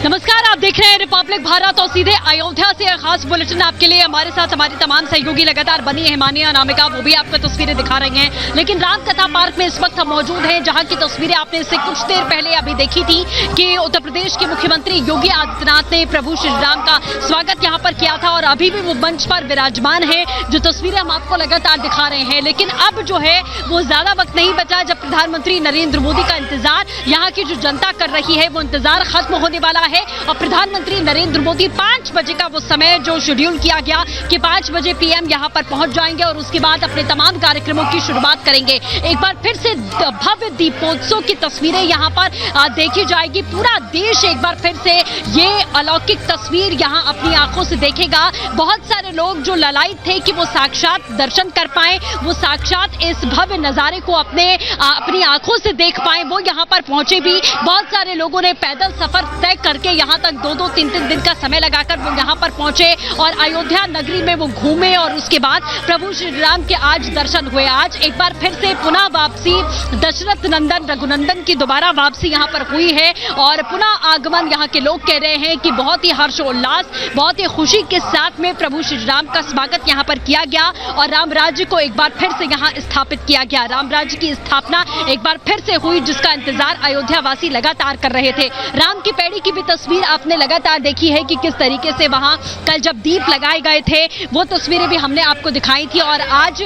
नमस्कार, आप देख रहे हैं रिपब्लिक भारत और सीधे अयोध्या से खास बुलेटिन आपके लिए। हमारे साथ हमारी तमाम सहयोगी लगातार बनी है, मानिया अनामिका, वो भी आपको तस्वीरें दिखा रही हैं। लेकिन राम कथा पार्क में इस वक्त हम मौजूद हैं, जहां की तस्वीरें आपने इससे कुछ देर पहले अभी देखी थी कि उत्तर प्रदेश के मुख्यमंत्री योगी आदित्यनाथ ने प्रभु श्री राम का स्वागत यहाँ पर किया था और अभी भी वो मंच पर विराजमान है। जो तस्वीरें हम आपको लगातार दिखा रहे हैं, लेकिन अब जो है वो ज्यादा वक्त नहीं बचा जब प्रधानमंत्री नरेंद्र मोदी का इंतजार यहाँ की जो जनता कर रही है, वो इंतजार खत्म होने वाला है। और प्रधानमंत्री नरेंद्र मोदी 5 बजे का वो समय जो शेड्यूल किया गया कि 5 बजे पीएम यहाँ पर पहुंच जाएंगे और उसके बाद अपने तमाम कार्यक्रमों की शुरुआत करेंगे। एक बार फिर से भव्य दीपोत्सव की तस्वीरें यहाँ पर देखी जाएगी। पूरा देश एक बार फिर से ये अलौकिक तस्वीर यहाँ अपनी आंखों से देखेगा। बहुत सारे लोग जो ललायित थे कि वो साक्षात दर्शन कर पाए, वो साक्षात इस भव्य नजारे को अपनी आंखों से देख पाए, वो यहाँ पर पहुंचे भी। बहुत सारे लोगों ने पैदल सफर तय करके यहाँ तक 2-2, 3-3 दिन का समय लगाकर वो यहाँ पर पहुंचे और अयोध्या नगरी में वो घूमे और उसके बाद प्रभु श्री राम के आज दर्शन हुए। आज एक बार फिर से पुनः वापसी, दशरथ नंदन रघुनंदन की दोबारा वापसी यहाँ पर हुई है और पुनः आगमन यहाँ के लोग कह रहे हैं कि बहुत ही हर्षोल्लास, बहुत ही खुशी के साथ में प्रभु श्री राम का स्वागत यहाँ पर किया गया और राम राज्य को एक बार फिर से यहाँ स्थापित किया गया। राम राज्य की स्थापना एक बार फिर से हुई, जिसका इंतजार अयोध्या वासी लगातार कर रहे थे। राम की पैड़ी की भी तस्वीर आपने लगातार देखी है कि किस तरीके से वहां कल जब दीप लगाए गए थे, वो तस्वीरें भी हमने आपको दिखाई थी। और आज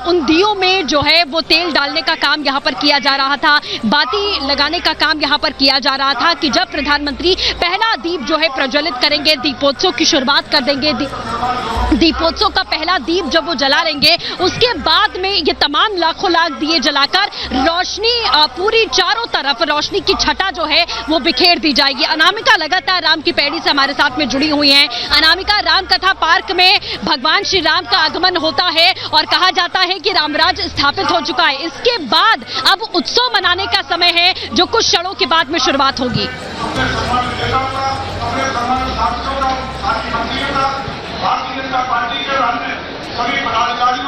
उन दियों में जो है वो तेल डालने का काम यहाँ पर किया जा रहा था, बाती लगाने का काम यहाँ पर किया जा रहा था कि जब प्रधानमंत्री पहला दीप जो है प्रज्वलित करेंगे, दीपोत्सव की शुरुआत कर देंगे। दीपोत्सव का पहला दीप जब वो जला लेंगे, उसके बाद में ये तमाम लाखों लाख दिए जलाकर रोशनी पूरी चारों तरफ रोशनी की छटा जो है वो बिखेर दी जाएगी। अनामिका लगातार राम की पैड़ी से हमारे साथ में जुड़ी हुई हैं। अनामिका, राम कथा पार्क में भगवान श्री राम का आगमन होता है और कहा जाता है कि रामराज स्थापित हो चुका है। इसके बाद अब उत्सव मनाने का समय है, जो कुछ क्षणों के बाद में शुरुआत होगी।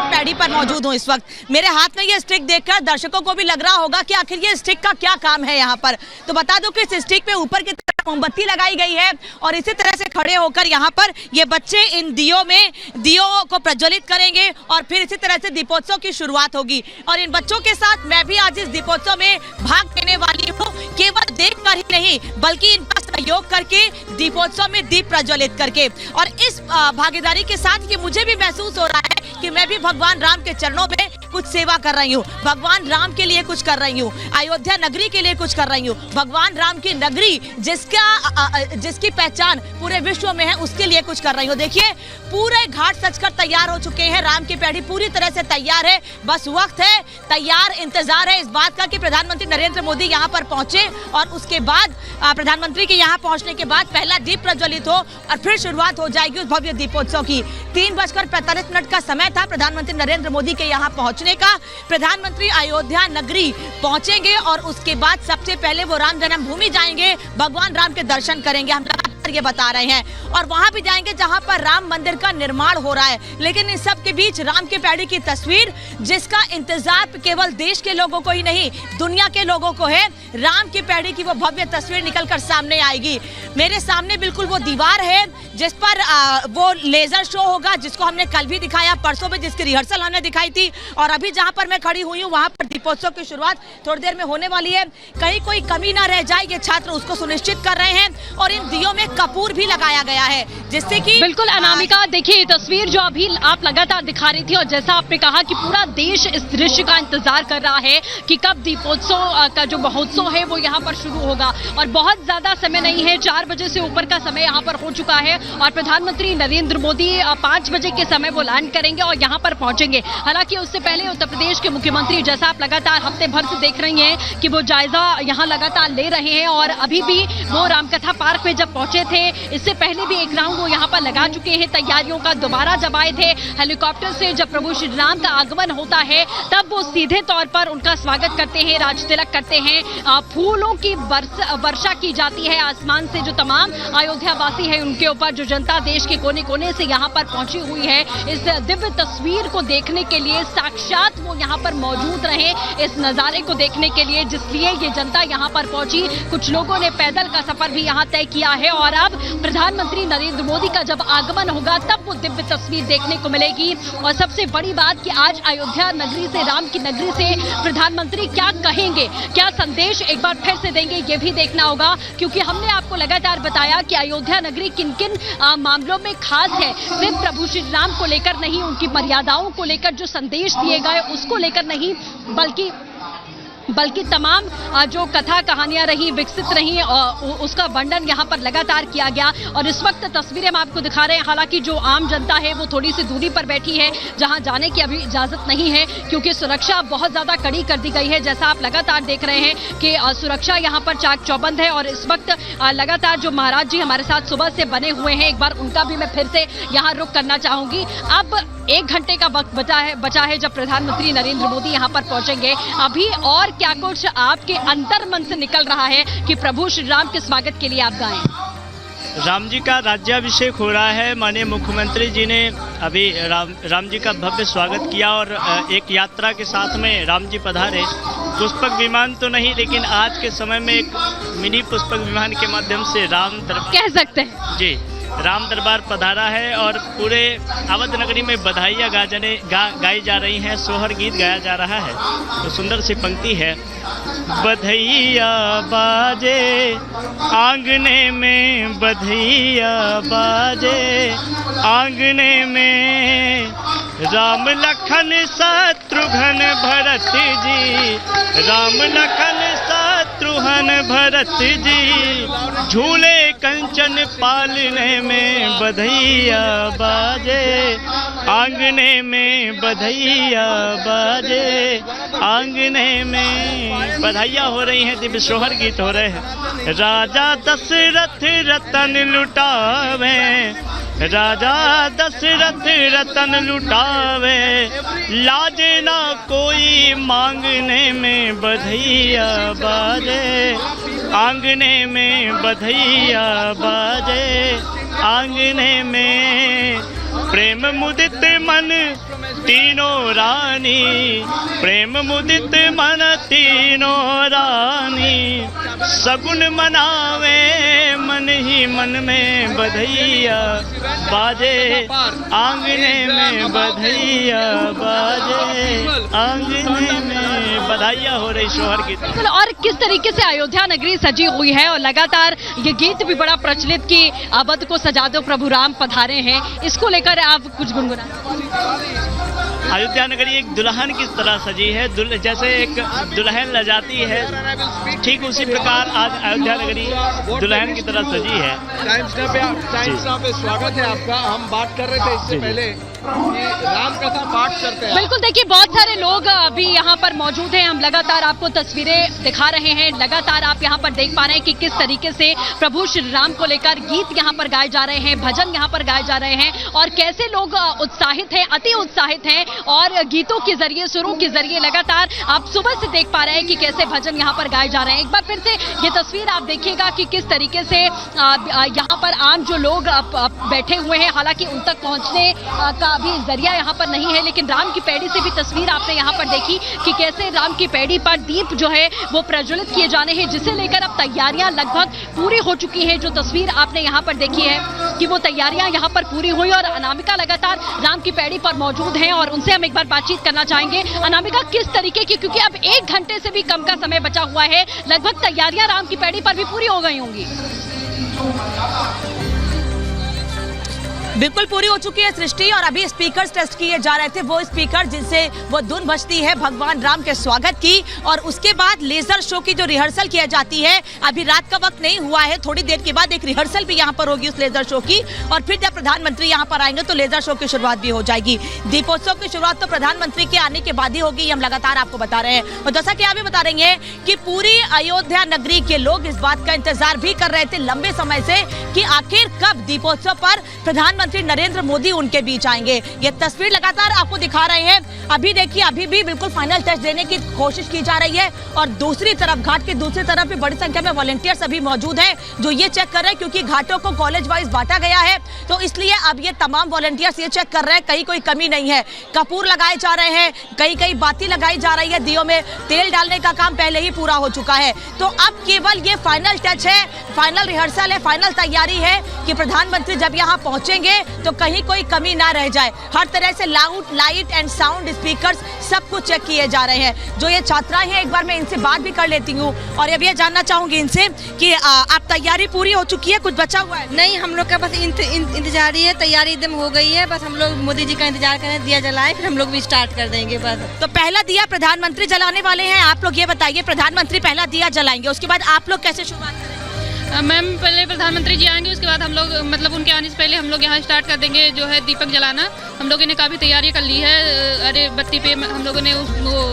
पैड़ी पर मौजूद हूँ इस वक्त। मेरे हाथ में ये स्टिक देखकर दर्शकों को भी लग रहा होगा कि आखिर ये स्टिक का क्या काम है यहाँ पर। तो बता दूं कि इस स्टिक पे ऊपर की तरफ मोमबत्ती लगाई गई है और इसी तरह से खड़े होकर यहाँ पर ये बच्चे इन दियों को प्रज्वलित करेंगे और फिर इसी तरह से दीपोत्सव की शुरुआत होगी। और इन बच्चों के साथ मैं भी आज इस दीपोत्सव में भाग लेने वाली हूँ, केवल देखकर ही नहीं बल्कि इनका सहयोग करके दीपोत्सव में दीप प्रज्वलित करके। और इस भागीदारी के साथ ये मुझे भी महसूस हो रहा है कि मैं भी भगवान राम के चरणों में कुछ सेवा कर रही हूँ, भगवान राम के लिए कुछ कर रही हूँ, अयोध्या नगरी के लिए कुछ कर रही हूँ। भगवान राम की नगरी जिसकी पहचान पूरे विश्व में है, उसके लिए कुछ कर रही हूँ। देखिए पूरे घाट सजकर तैयार हो चुके हैं, राम की पैड़ी पूरी तरह से तैयार है। बस वक्त है, तैयार इंतजार है इस बात का कि प्रधानमंत्री नरेंद्र मोदी यहाँ पर पहुंचे और उसके बाद प्रधानमंत्री के यहाँ पहुंचने के बाद पहला दीप प्रज्वलित हो और फिर शुरुआत हो जाएगी उस भव्य दीपोत्सव की। 3:45 का समय था प्रधानमंत्री नरेंद्र मोदी के यहाँ पहुंचने का। प्रधानमंत्री अयोध्या नगरी पहुंचेंगे और उसके बाद सबसे पहले वो राम जन्मभूमि जाएंगे, भगवान राम के दर्शन करेंगे। हम ये बता रहे हैं और वहां भी जाएंगे जहां पर राम मंदिर का निर्माण हो रहा है। लेकिन इस सब के बीच राम की पैड़ी की तस्वीर, जिसका इंतजार केवल देश के लोगों को ही नहीं दुनिया के लोगों को है, राम की पैड़ी की वो भव्य तस्वीर निकलकर सामने आएगी। मेरे सामने बिल्कुल वो दीवार है जिस पर वो लेजर शो होगा, जिसको हमने कल भी दिखाया, परसों में जिसकी रिहर्सल हमने दिखाई थी। और अभी जहां पर मैं खड़ी हुई हूँ वहां पर दीपोत्सव की शुरुआत थोड़ी देर में होने वाली है। कहीं कोई कमी ना रह जाए, ये छात्र उसको सुनिश्चित कर रहे हैं। और इन दियों में कपूर भी लगाया गया है, जिससे कि बिल्कुल अनामिका, देखिए तस्वीर जो अभी आप लगातार दिखा रही थी और जैसा आपने कहा कि पूरा देश इस दृश्य का इंतजार कर रहा है कि कब दीपोत्सव का जो महोत्सव है वो यहाँ पर शुरू होगा। और बहुत ज्यादा समय नहीं है, 4 बजे से ऊपर का समय यहाँ पर हो चुका है और प्रधानमंत्री नरेंद्र मोदी 5 बजे के समय वो लैंड करेंगे और यहाँ पर पहुंचेंगे। हालांकि उससे पहले उत्तर प्रदेश के मुख्यमंत्री, जैसा आप लगातार हफ्ते भर से देख रही हैं कि वो जायजा यहाँ लगातार ले रहे हैं और अभी भी वो रामकथा पार्क में जब पहुंचे थे। इससे पहले भी एक राउंड वो यहाँ पर लगा चुके हैं तैयारियों का। दोबारा जब आए थे हेलीकॉप्टर से, जब प्रभु श्री राम का आगमन होता है तब वो सीधे तौर पर उनका स्वागत करते हैं, राज तिलक करते हैं, फूलों की वर्षा की जाती है आसमान से। जो तमाम अयोध्या वासी है उनके ऊपर, जो जनता देश के कोने कोने से यहाँ पर पहुंची हुई है इस दिव्य तस्वीर को देखने के लिए, साक्षात वो यहाँ पर मौजूद रहे इस नजारे को देखने के लिए, जिसलिए ये जनता यहाँ पर पहुंची। कुछ लोगों ने पैदल का सफर भी यहाँ तय किया है और अब प्रधानमंत्री नरेंद्र मोदी का जब आगमन होगा तब वो दिव्य तस्वीर देखने को मिलेगी। और सबसे बड़ी बात कि आज अयोध्या नगरी से, राम की नगरी से प्रधानमंत्री क्या कहेंगे, क्या संदेश एक बार फिर से देंगे, ये भी देखना होगा। क्योंकि हमने आपको लगातार बताया कि अयोध्या नगरी किन किन मामलों में खास है। सिर्फ प्रभु श्री राम को लेकर नहीं, उनकी मर्यादाओं को लेकर जो संदेश दिए गए उसको लेकर नहीं, बल्कि तमाम जो कथा कहानियां रही, विकसित रही, उसका वर्णन यहाँ पर लगातार किया गया। और इस वक्त तस्वीरें हम आपको दिखा रहे हैं। हालांकि जो आम जनता है वो थोड़ी सी दूरी पर बैठी है, जहां जाने की अभी इजाजत नहीं है, क्योंकि सुरक्षा बहुत ज्यादा कड़ी कर दी गई है। जैसा आप लगातार देख रहे हैं कि सुरक्षा यहाँ पर चाक चौबंद है। और इस वक्त लगातार जो महाराज जी हमारे साथ सुबह से बने हुए हैं, एक बार उनका भी मैं फिर से यहाँ रुख करना चाहूंगी। अब 1 घंटे का वक्त बचा है जब प्रधानमंत्री नरेंद्र मोदी यहाँ पर पहुंचेंगे। अभी और क्या कुछ आपके अंतर मन से निकल रहा है कि प्रभु श्री राम के स्वागत के लिए आप गाएं? राम जी का राज्याभिषेक हो रहा है। माननीय मुख्यमंत्री जी ने अभी राम जी का भव्य स्वागत किया और एक यात्रा के साथ में राम जी पधारे। पुष्पक विमान तो नहीं, लेकिन आज के समय में एक मिनी पुष्पक विमान के माध्यम से राम दरबार कह सकते हैं जी, राम दरबार पधारा है। और पूरे अवध नगरी में बधाइयाँ गाई जा रही हैं, सोहर गीत गाया जा रहा है। तो सुंदर सी पंक्ति है, बधैया बाजे आंगने में, बधैया बाजे आंगने में, राम लखन शत्रुघ्न भरत जी, राम लखन शत्रुघ्न भरत जी, झूले कंचन पालने में, बधैया बाजे आंगने में, बधैया बाजे आंगने में। बधाइयाँ हो रही हैं, दिव्य सोहर गीत हो रहे हैं। राजा दशरथ रतन लुटावे, राजा दशरथ रतन लुटावे, लाजे ना कोई मांगने में, बधैया बाजे आंगने में, बधैया बाजे आंगने में। प्रेम मुदित मन तीनों रानी, प्रेम मुदित मन तीनों रानी, सगुन मनावे मन ही मन में, बधैया बाजे आंगने में, बधैया बाजे आंगने में। बधाइयाँ हो रही सोहर गीत। और किस तरीके से अयोध्या नगरी सजी हुई है और लगातार ये गीत भी बड़ा प्रचलित कि अवध को सजा दो प्रभु राम पधारे हैं, इसको लेकर आप कुछ गुनगुना। अयोध्या नगरी एक दुल्हन की तरह सजी है। जैसे एक दुल्हन लजाती है, ठीक उसी प्रकार आज अयोध्या नगरी दुल्हन की तरह सजी है। टाइम्स पे स्वागत है आपका। हम बात कर रहे थे इससे पहले कि राम कथा पाठ करते हैं। बिल्कुल, देखिए बहुत सारे लोग अभी यहाँ पर मौजूद हैं। हम लगातार आपको तस्वीरें दिखा रहे हैं। लगातार आप यहाँ पर देख पा रहे हैं कि किस तरीके से प्रभु श्री राम को लेकर गीत यहाँ पर गाए जा रहे हैं, भजन यहाँ पर गाए जा रहे हैं और कैसे लोग उत्साहित हैं, अति उत्साहित हैं। और गीतों के जरिए, सुरों के जरिए लगातार आप सुबह से देख पा रहे हैं कि कैसे भजन यहाँ पर गाए जा रहे हैं। एक बार फिर से ये तस्वीर आप देखिएगा कि किस तरीके से यहाँ पर आम जो लोग बैठे हुए हैं, हालांकि उन तक पहुँचने का अभी जरिया यहाँ पर नहीं है, लेकिन राम की पैड़ी से भी तस्वीर आपने यहाँ पर देखी कि कैसे राम की पैड़ी पर दीप जो है वो प्रज्वलित किए जाने हैं, जिसे लेकर अब तैयारियां लगभग पूरी हो चुकी हैं। जो तस्वीर आपने यहाँ पर देखी है कि वो तैयारियां यहाँ पर पूरी हुई और अनामिका लगातार राम की पैड़ी पर मौजूद हैं और उनसे हम एक बार बातचीत करना चाहेंगे। अनामिका, किस तरीके की, क्योंकि अब 1 घंटे से भी कम का समय बचा हुआ है, लगभग तैयारियां राम की पैड़ी पर भी पूरी हो गई होंगी। बिल्कुल पूरी हो चुकी है सृष्टि और अभी स्पीकर टेस्ट किए जा रहे थे, वो स्पीकर जिनसे वो धुन बजती है भगवान राम के स्वागत की, और उसके बाद लेजर शो की जो रिहर्सल की जाती है। अभी रात का वक्त नहीं हुआ है, थोड़ी देर के बाद एक रिहर्सल भी यहाँ पर होगी उस लेजर शो की, और फिर जब प्रधानमंत्री यहाँ पर आएंगे तो लेजर शो की शुरुआत भी हो जाएगी। दीपोत्सव की शुरुआत तो प्रधानमंत्री के आने के बाद ही होगी, हम लगातार आपको बता रहे हैं। और जैसा कि आप भी बता रही हैं कि पूरी अयोध्या नगरी के लोग इस बात का इंतजार भी कर रहे थे लंबे समय से कि आखिर कब दीपोत्सव पर प्रधानमंत्री नरेंद्र मोदी उनके बीच आएंगे। ये तस्वीर लगातार आपको दिखा रहे हैं। अभी देखिए, अभी भी बिल्कुल फाइनल टेस्ट देने की कोशिश की जा रही है, और दूसरी तरफ, घाट की दूसरी तरफ भी बड़ी संख्या में वॉलंटियर्स अभी मौजूद हैं जो ये चेक कर रहे हैं, क्योंकि घाटों को कॉलेज वाइज बांटा गया है, तो इसलिए अब ये तमाम वॉलंटियर्स ये चेक कर रहे हैं कहीं कोई कमी नहीं है। कपूर लगाए जा रहे हैं, कहीं कहीं बाती लगाई जा रही है, दियों में तेल डालने का काम पहले ही पूरा हो चुका है। तो अब केवल ये फाइनल टच है, फाइनल रिहर्सल है, फाइनल तैयारी है कि प्रधानमंत्री जब यहाँ पहुंचेंगे तो कहीं कोई कमी ना रह जाए। हर तरह से लाइट एंड साउंड, स्पीकर्स, सब कुछ चेक किए जा रहे हैं। जो ये छात्राएं हैं, एक बार मैं इनसे बात भी कर लेती हूँ और ये भी जानना चाहूंगी इनसे कि आप तैयारी पूरी हो चुकी है, कुछ बचा हुआ है? नहीं, हम लोग का बस इंतजार ही है, तैयारी एकदम हो गई है, बस हम लोग मोदी जी का इंतजार करें, दिया जलाए, फिर हम लोग भी स्टार्ट कर देंगे बस। तो पहला दिया प्रधानमंत्री जलाने वाले हैं, आप लोग ये बताइए, प्रधानमंत्री पहला दिया जलाएंगे, उसके बाद आप लोग कैसे शुरुआत करेंगे? मैम, पहले प्रधानमंत्री जी आएंगे, उसके बाद हम लोग मतलब उनके आने से पहले हम लोग यहाँ स्टार्ट कर देंगे जो है दीपक जलाना। हम लोगों ने काफ़ी तैयारी कर ली है, अरे बत्ती पे हम लोगों ने वो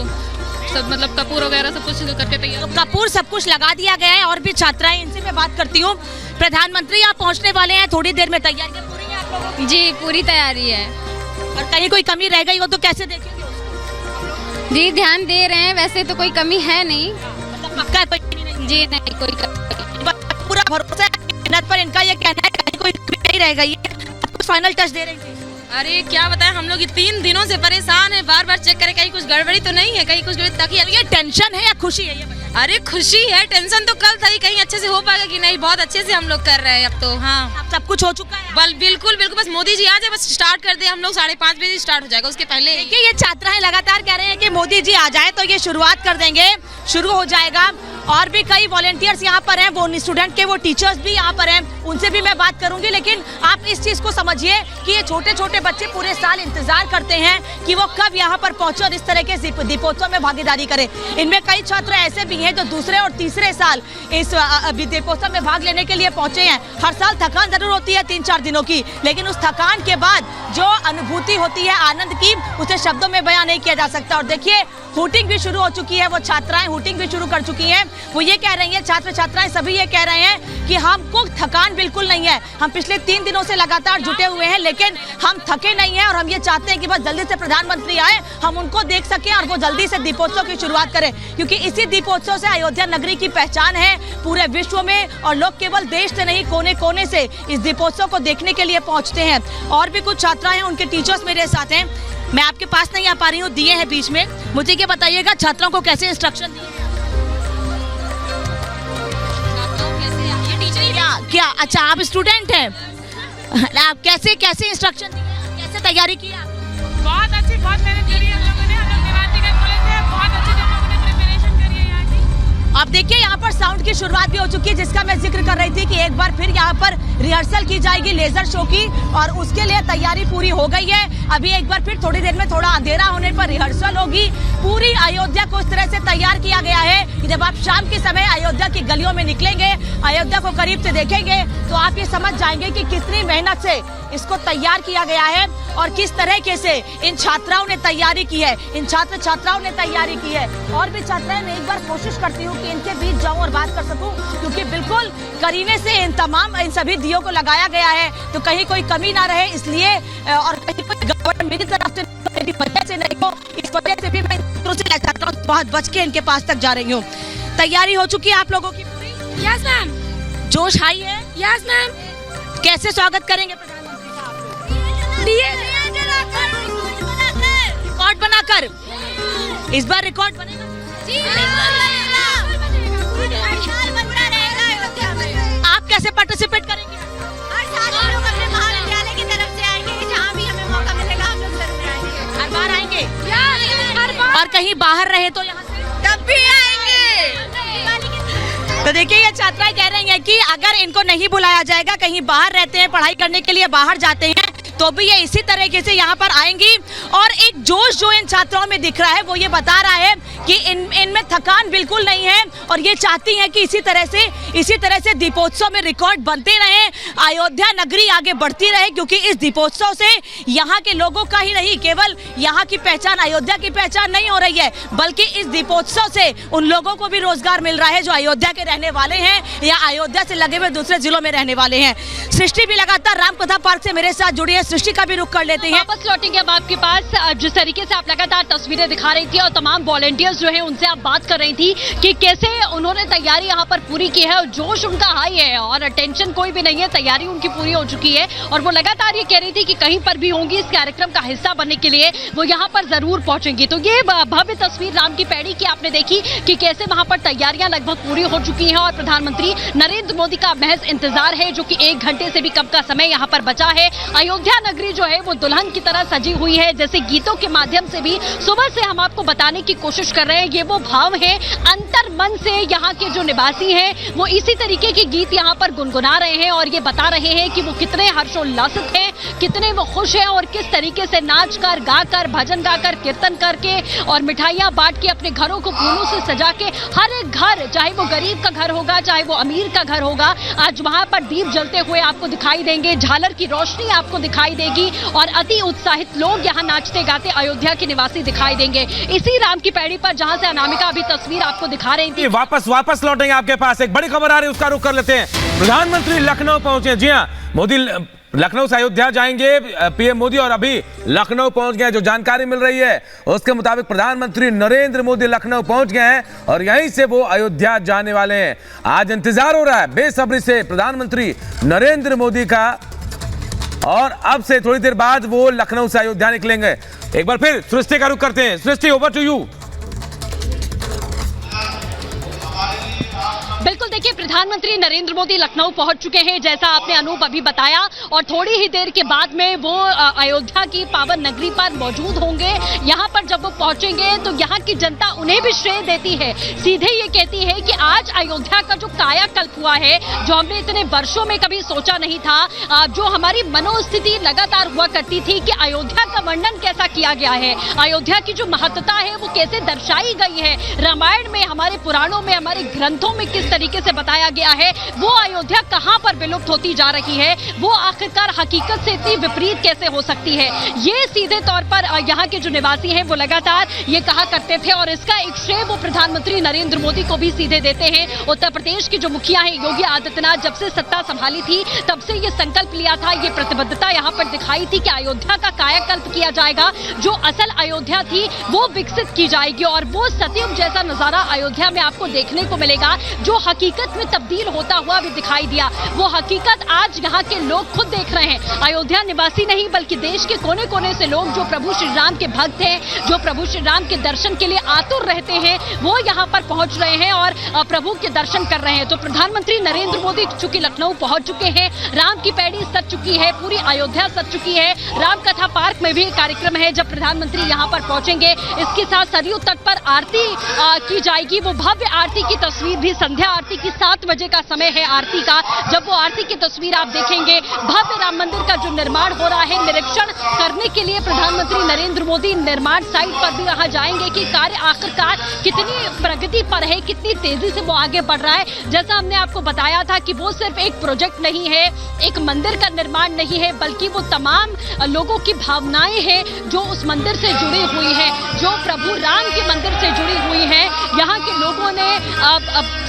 सब मतलब कपूर वगैरह सब कुछ करके तैयार। तो कपूर सब कुछ लगा दिया गया है। और भी छात्राएं, इनसे मैं बात करती हूँ। प्रधानमंत्री यहाँ पहुँचने वाले हैं, थोड़ी देर में तैयारियां पूरी हैं आप लोगों की? जी, पूरी तैयारी है। और कहीं कोई कमी रह गई हो तो कैसे देखेंगे? जी, ध्यान दे रहे हैं, वैसे तो कोई कमी है नहीं। मतलब पक्का है, कोई कमी नहीं? जी नहीं, कोई कमी। पूरा भरोसा है मेहनत पर, इनका ये कहना है कहीं कोई कमी नहीं रह गई है। कुछ फाइनल टच दे रही थी। अरे क्या बताएं, हम लोग 3 दिनों से परेशान है, बार बार चेक करें कहीं कुछ गड़बड़ी तो नहीं है, कहीं कुछ ताकि ये टेंशन है या खुशी है ये बताइए? अरे खुशी है, टेंशन तो कल था ही, कहीं अच्छे से हो पाएगा कि नहीं। बहुत अच्छे से हम लोग कर रहे हैं अब तो। हाँ, अब सब कुछ हो चुका है? बिल्कुल बिल्कुल, बस मोदी जी आ जाए, बस स्टार्ट कर दे। हम लोग 5:30 बजे स्टार्ट हो जाएगा, उसके पहले। देखिए, ये छात्राएं लगातार कह रहे हैं कि मोदी जी आ जाए तो ये शुरुआत कर देंगे, शुरू हो जाएगा। और भी कई वॉलंटियर्स यहाँ पर हैं, वो स्टूडेंट के वो टीचर्स भी यहाँ पर हैं, उनसे भी मैं बात करूंगी। लेकिन आप इस चीज को समझिए कि ये छोटे छोटे बच्चे पूरे साल इंतजार करते हैं कि वो कब यहाँ पर पहुंचे और इस तरह के दीपोत्सव में भागीदारी करें। इनमें कई छात्र ऐसे भी हैं जो दूसरे और तीसरे साल इस दीपोत्सव में भाग लेने के लिए पहुंचे हैं। हर साल थकान जरूर होती है 3-4 दिनों की, लेकिन उस थकान के बाद जो अनुभूति होती है आनंद की, उसे शब्दों में बयां नहीं किया जा सकता। और देखिए, हूटिंग भी शुरू हो चुकी है, वो छात्राएं हूटिंग भी शुरू कर चुकी हैं। वो ये कह रही हैं, छात्र छात्राएं सभी ये कह रहे हैं कि हमको थकान बिल्कुल नहीं है, हम पिछले 3 दिनों से लगातार जुटे हुए हैं, लेकिन हम थके नहीं हैं, और हम ये चाहते हैं कि बस जल्दी से प्रधानमंत्री आए, हम उनको देख सकें और वो जल्दी से दीपोत्सव की शुरुआत करें, क्योंकि इसी दीपोत्सव से अयोध्या नगरी की पहचान है पूरे विश्व में, और लोग केवल देश से नहीं, कोने कोने से इस दीपोत्सव को देखने के लिए पहुंचते हैं। और भी कुछ छात्राएं हैं, उनके टीचर्स मेरे साथ हैं, मैं आपके पास नहीं आ पा रही हूँ, दिए हैं बीच में। मुझे ये बताइएगा, छात्रों को कैसे इंस्ट्रक्शन दिए? क्या अच्छा, आप स्टूडेंट हैं, आप कैसे कैसे इंस्ट्रक्शन दिए, कैसे तैयारी की आप? बहुत अच्छी, बहुत मेहनत करी है हम लोगों ने, हम लोग निवासीगंज कॉलेज से बहुत अच्छी हम लोगों ने प्रिपरेशन करी है यहाँ की। अब देखिए, यहाँ पर साउंड की शुरुआत भी हो चुकी है, जिसका मैं जिक्र कर रही थी कि एक बार फिर यहाँ पर रिहर्सल की जाएगी लेजर शो की, और उसके लिए तैयारी पूरी हो गई है। अभी एक बार फिर थोड़ी देर में थोड़ा अंधेरा होने पर रिहर्सल होगी। पूरी अयोध्या को इस तरह से तैयार किया गया है कि जब आप शाम के समय अयोध्या की गलियों में निकलेंगे, अयोध्या को करीब से देखेंगे, तो आप ये समझ जाएंगे कि कितनी मेहनत से इसको तैयार किया गया है और किस तरीके से इन छात्राओं ने तैयारी की है, इन छात्र छात्राओं ने तैयारी की है। और भी छात्राएं, मैं एक बार कोशिश करती हूँ कि इनके बीच जाऊं और बात कर सकूं, क्योंकि बिल्कुल करीने से इन सभी दियों को लगाया गया है, तो कहीं कोई कमी ना रहे, इसलिए, और कहीं कोई गड़बड़ मेरी तरफ से मेरी वजह से नहीं हो, इस वजह से भी मैं छात्राओं से बहुत बच के इनके पास तक जा रही हूँ। तैयारी हो चुकी है आप लोगों की पूरी? Yes ma'am. जोश हाई है? Yes ma'am. कैसे स्वागत करेंगे प्रधानमंत्री साहब? रिकॉर्ड बनाकर। इस बार रिकॉर्ड बनेगा? आप कैसे पार्टिसिपेट करेंगे? अपने महाविद्यालय की तरफ से आएंगे, जहाँ भी हमें मौका मिलेगा हम लोग जरूर आएंगे। हर बार आएंगे? और कहीं बाहर रहे तो यहाँ से तब भी आएंगे। तो देखिए, ये छात्राएं कह रही हैं कि अगर इनको नहीं बुलाया जाएगा, कहीं बाहर रहते हैं, पढ़ाई करने के लिए बाहर जाते हैं, तो भी ये इसी तरीके से यहाँ पर आएंगी। और एक जोश जो इन छात्राओं में दिख रहा है वो ये बता रहा है कि इनमें थकान बिल्कुल नहीं है और ये चाहती हैं कि इसी तरह से दीपोत्सव में रिकॉर्ड बनते रहे, अयोध्या नगरी आगे बढ़ती रहे, क्योंकि इस दीपोत्सव से यहाँ के लोगों का ही नहीं, केवल यहाँ की पहचान, अयोध्या की पहचान नहीं हो रही है, बल्कि इस दीपोत्सव से उन लोगों को भी रोजगार मिल रहा है जो अयोध्या के रहने वाले हैं या अयोध्या से लगे हुए दूसरे जिलों में रहने वाले हैं। सृष्टि भी लगातार रामकथा पार्क से मेरे साथ जुड़ी है, सृष्टि का भी रुख कर लेते हैं। वापस लौटेंगे अब आपके पास। जिस तरीके से आप लगातार तस्वीरें दिखा रही थी और तमाम वॉलंटियर्स जो है उनसे आप बात कर रही थी कि कैसे उन्होंने तैयारी यहाँ पर पूरी की है और जोश उनका हाई है और टेंशन कोई भी नहीं है, तैयारी उनकी पूरी हो चुकी है और वो लगातार ये कह रही थी कि कहीं पर भी होंगी इस कार्यक्रम का हिस्सा बनने के लिए वो यहाँ पर जरूर पहुंचेंगी। तो ये भव्य तस्वीर राम की पैड़ी की आपने देखी कि कैसे वहां पर तैयारियां लगभग पूरी हो चुकी हैं और प्रधानमंत्री नरेंद्र मोदी का महज इंतजार है, जो कि 1 घंटे से भी कम का समय यहाँ पर बचा है। अयोध्या नगरी जो है वो दुल्हन की तरह सजी हुई है, जैसे गीतों के माध्यम से भी सुबह से हम आपको बताने की कोशिश कर रहे हैं। ये वो भाव है अंतर मन से यहाँ के जो निवासी हैं वो इसी तरीके के गीत यहाँ पर गुनगुना रहे हैं और ये बता रहे हैं कि वो कितने हर्षोल्लासित हैं, कितने वो खुश हैं और किस तरीके से नाच कर, गाकर, भजन गाकर, कीर्तन करके और मिठाइयाँ बांट के अपने घरों को फूलों से सजा के हर एक घर, चाहे वो गरीब का घर होगा चाहे वो अमीर का घर होगा, आज वहां पर दीप जलते हुए आपको दिखाई देंगे, झालर की रोशनी आपको दिखाई देगी और अति उत्साहित लोग यहाँ नाचते गाते अयोध्या के निवासी दिखाई देंगे। इसी राम की पैड़ी पर जहां से अनामिका अभी तस्वीर आपको दिखा रही थी। वापस लौटेंगे आपके पास। एक बड़ी खबर आ रही है, उसका रुख कर लेते हैं। प्रधानमंत्री लखनऊ पहुंचे। जी हाँ, मोदी लखनऊ से अयोध्या जाएंगे, पीएम मोदी, और अभी लखनऊ पहुंच गए। जो जानकारी मिल रही है उसके मुताबिक प्रधानमंत्री नरेंद्र मोदी लखनऊ पहुंच गए हैं और यहीं से वो अयोध्या जाने वाले हैं। आज इंतजार हो रहा है बेसब्री से प्रधानमंत्री नरेंद्र मोदी का और अब से थोड़ी देर बाद वो लखनऊ से अयोध्या निकलेंगे। एक बार फिर सृष्टि का रुख करते हैं। सृष्टि, ओवर टू यू। बिल्कुल, देखिए प्रधानमंत्री नरेंद्र मोदी लखनऊ पहुंच चुके हैं, जैसा आपने अनूप अभी बताया, और थोड़ी ही देर के बाद में वो अयोध्या की पावन नगरी पर मौजूद होंगे। यहाँ पर जब वो पहुंचेंगे तो यहाँ की जनता उन्हें भी श्रेय देती है, सीधे ये कहती है कि आज अयोध्या का जो कायाकल्प हुआ है, जो हमने इतने वर्षों में कभी सोचा नहीं था, जो हमारी मनोस्थिति लगातार हुआ करती थी कि अयोध्या का वर्णन कैसा किया गया है, अयोध्या की जो महत्ता है वो कैसे दर्शाई गई है, रामायण में, हमारे पुराणों में, हमारे ग्रंथों में किस तरीके से बताया गया है, वो अयोध्या कहां पर विलुप्त होती जा रही है, वो आखिरकार हकीकत से इतनी विपरीत कैसे हो सकती है, ये सीधे तौर पर यहाँ के जो निवासी हैं वो लगातार ये कहा करते थे और इसका एक श्रेय वो प्रधानमंत्री नरेंद्र मोदी को भी सीधे देते हैं। उत्तर प्रदेश के जो मुखिया हैं योगी आदित्यनाथ, जब से सत्ता संभाली थी तब से ये संकल्प लिया था, ये प्रतिबद्धता यहाँ पर दिखाई थी कि अयोध्या का कायाकल्प किया जाएगा, जो असल अयोध्या थी वो विकसित की जाएगी और वो सतयुग जैसा नजारा अयोध्या में आपको देखने को मिलेगा, जो हकीकत में तब्दील होता हुआ भी दिखाई दिया। वो हकीकत आज यहाँ के लोग खुद देख रहे हैं, अयोध्या निवासी नहीं बल्कि देश के कोने कोने से लोग जो प्रभु श्री राम के भक्त हैं, जो प्रभु श्री राम के दर्शन के लिए आतुर रहते हैं, वो यहाँ पर पहुंच रहे हैं और प्रभु के दर्शन कर रहे हैं। तो प्रधानमंत्री नरेंद्र मोदी चूंकि लखनऊ पहुंच चुके हैं, राम की पैड़ी सज चुकी है, पूरी अयोध्या सज चुकी है। रामकथा पार्क में भी कार्यक्रम है जब प्रधानमंत्री यहाँ पर पहुंचेंगे। इसके साथ सरयू तट पर आरती की जाएगी, वो भव्य आरती की तस्वीर भी, संध्या आरती की 7 बजे का समय है आरती का, जब वो आरती की तस्वीर आप देखेंगे। भव्य राम मंदिर का जो निर्माण हो रहा है, निरीक्षण करने के लिए प्रधानमंत्री नरेंद्र मोदी निर्माण साइट पर भी वहां जाएंगे कि कार्य आखिरकार कितनी प्रगति पर है, कितनी तेजी से वो आगे बढ़ रहा है। जैसा हमने आपको बताया था कि वो सिर्फ एक प्रोजेक्ट नहीं है, एक मंदिर का निर्माण नहीं है, बल्कि वो तमाम लोगों की भावनाएं हैं जो उस मंदिर से जुड़ी हुई है, जो प्रभु राम के मंदिर से जुड़ी हुई है। यहाँ के लोगों ने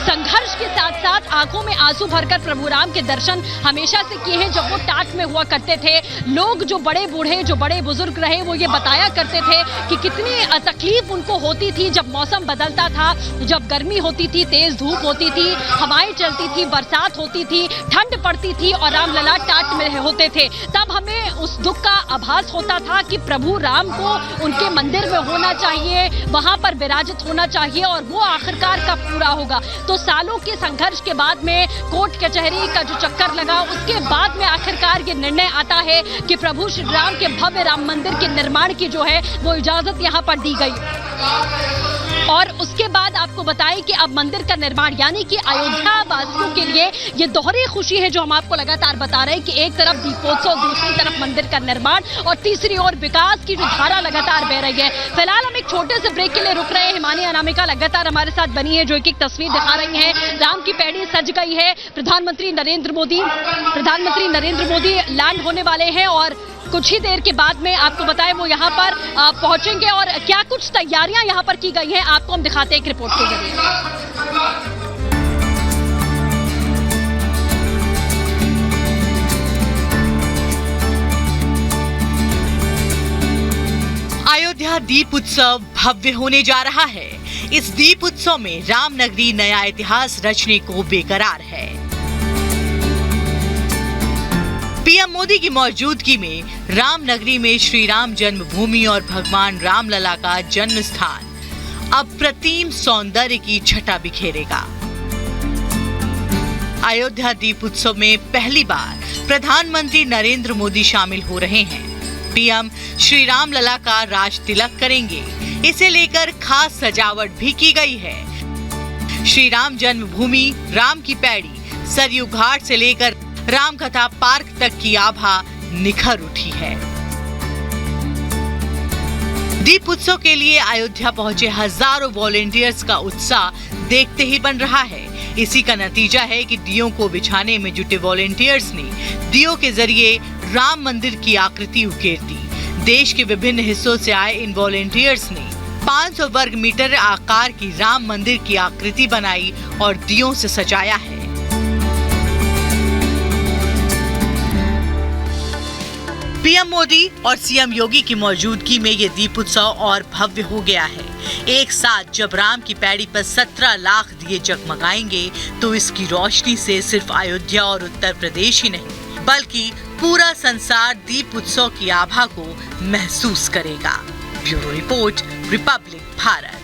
संघर्ष के साथ साथ आंखों में आंसू भरकर प्रभु राम के दर्शन हमेशा से किए हैं। जब वो टाट में हुआ करते थे, लोग जो बड़े बूढ़े, जो बड़े बुजुर्ग रहे, वो ये बताया करते थे कि कितनी तकलीफ उनको होती थी जब मौसम बदलता था, जब गर्मी होती थी, तेज धूप होती थी, हवाएं चलती थी, बरसात होती थी, ठंड पड़ती थी और राम लला टाट में होते थे। तब हमें उस दुख का आभास होता था कि प्रभु राम को उनके मंदिर में होना चाहिए, वहां पर विराजित होना चाहिए और वो आखिरकार कब पूरा होगा। तो सालों के संघर्ष के बाद में, कोर्ट कचहरी का जो चक्कर लगा, उसके बाद में आखिरकार ये निर्णय आता है कि प्रभु श्री राम के भव्य राम मंदिर के निर्माण की जो है वो इजाजत यहाँ पर दी गई। और उसके बाद आपको बताएं कि अब मंदिर का निर्माण यानी कि अयोध्या वासियों के लिए ये दोहरी खुशी है, जो हम आपको लगातार बता रहे हैं कि एक तरफ दीपोत्सव, दूसरी तरफ मंदिर का निर्माण और तीसरी ओर विकास की जो धारा लगातार बह रही है। फिलहाल हम एक छोटे से ब्रेक के लिए रुक रहे हैं। हिमानी अनामिका लगातार हमारे साथ बनी है, जो एक तस्वीर दिखा रही है। राम की पैड़ी सज गई है। प्रधानमंत्री नरेंद्र मोदी लैंड होने वाले हैं और कुछ ही देर के बाद में आपको बताएं वो यहाँ पर पहुंचेंगे और क्या कुछ तैयारियां यहाँ पर की गई हैं आपको हम दिखाते हैं एक रिपोर्ट के जरिए। अयोध्या दीप उत्सव भव्य होने जा रहा है। इस दीप उत्सव में रामनगरी नया इतिहास रचने को बेकरार है। पीएम मोदी की मौजूदगी में रामनगरी में श्री राम जन्मभूमि और भगवान रामलला का जन्म स्थान अप्रतिम सौंदर्य की छटा बिखेरेगा। अयोध्या दीप उत्सव में पहली बार प्रधानमंत्री नरेंद्र मोदी शामिल हो रहे हैं। पीएम श्री रामलला का राज तिलक करेंगे। इसे लेकर खास सजावट भी की गई है। श्री राम जन्मभूमि, राम की पैड़ी, सरयू घाट से लेकर रामकथा पार्क तक की आभा निखर उठी है। दीप उत्सव के लिए अयोध्या पहुंचे हजारों वॉलेंटियर्स का उत्साह देखते ही बन रहा है। इसी का नतीजा है कि दियों को बिछाने में जुटे वॉलेंटियर्स ने दियों के जरिए राम मंदिर की आकृति उकेर दी। देश के विभिन्न हिस्सों से आए इन वॉलेंटियर्स ने 500 वर्ग मीटर आकार की राम मंदिर की आकृति बनाई और दियों से सजाया है। पीएम मोदी और सीएम योगी की मौजूदगी में ये दीप उत्सव और भव्य हो गया है। एक साथ जब राम की पैड़ी पर 17 लाख दिए जगमगाएंगे तो इसकी रोशनी से सिर्फ अयोध्या और उत्तर प्रदेश ही नहीं बल्कि पूरा संसार दीप उत्सव की आभा को महसूस करेगा। Bureau report, Republic Bharat.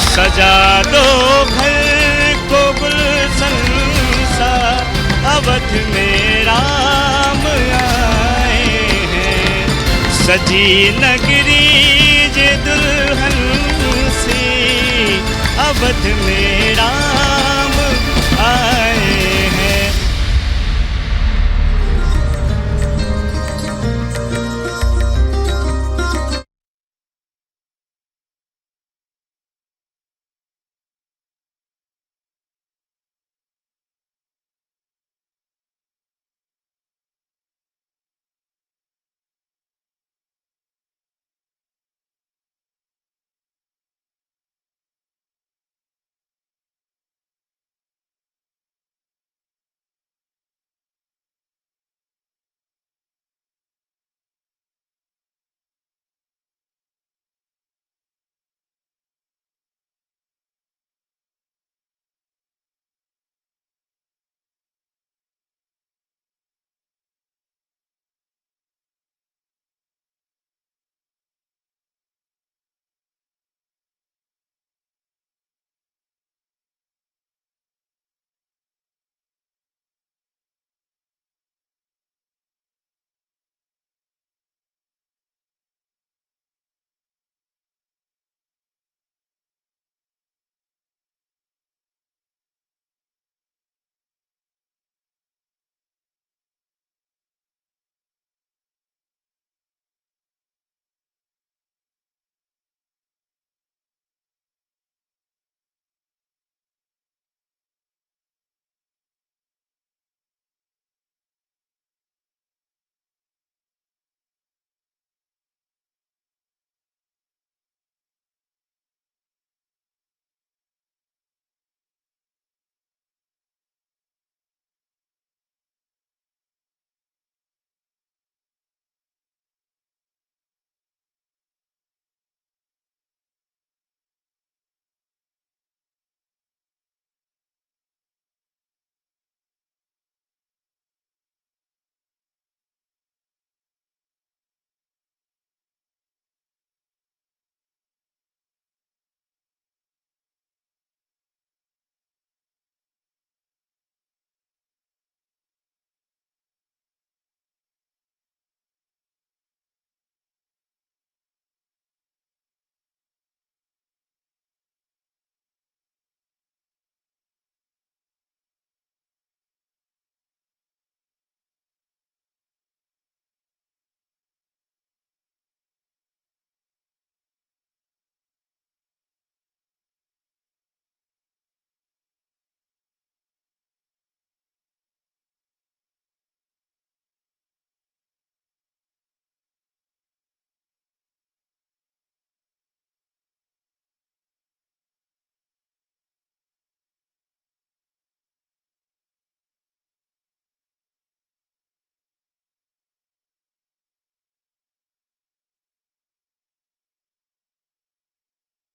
सजा दो घर को गुलशन सा, अवध में राम आए हैं। सजी नगरी जे दुल्हन सी, अवध में राम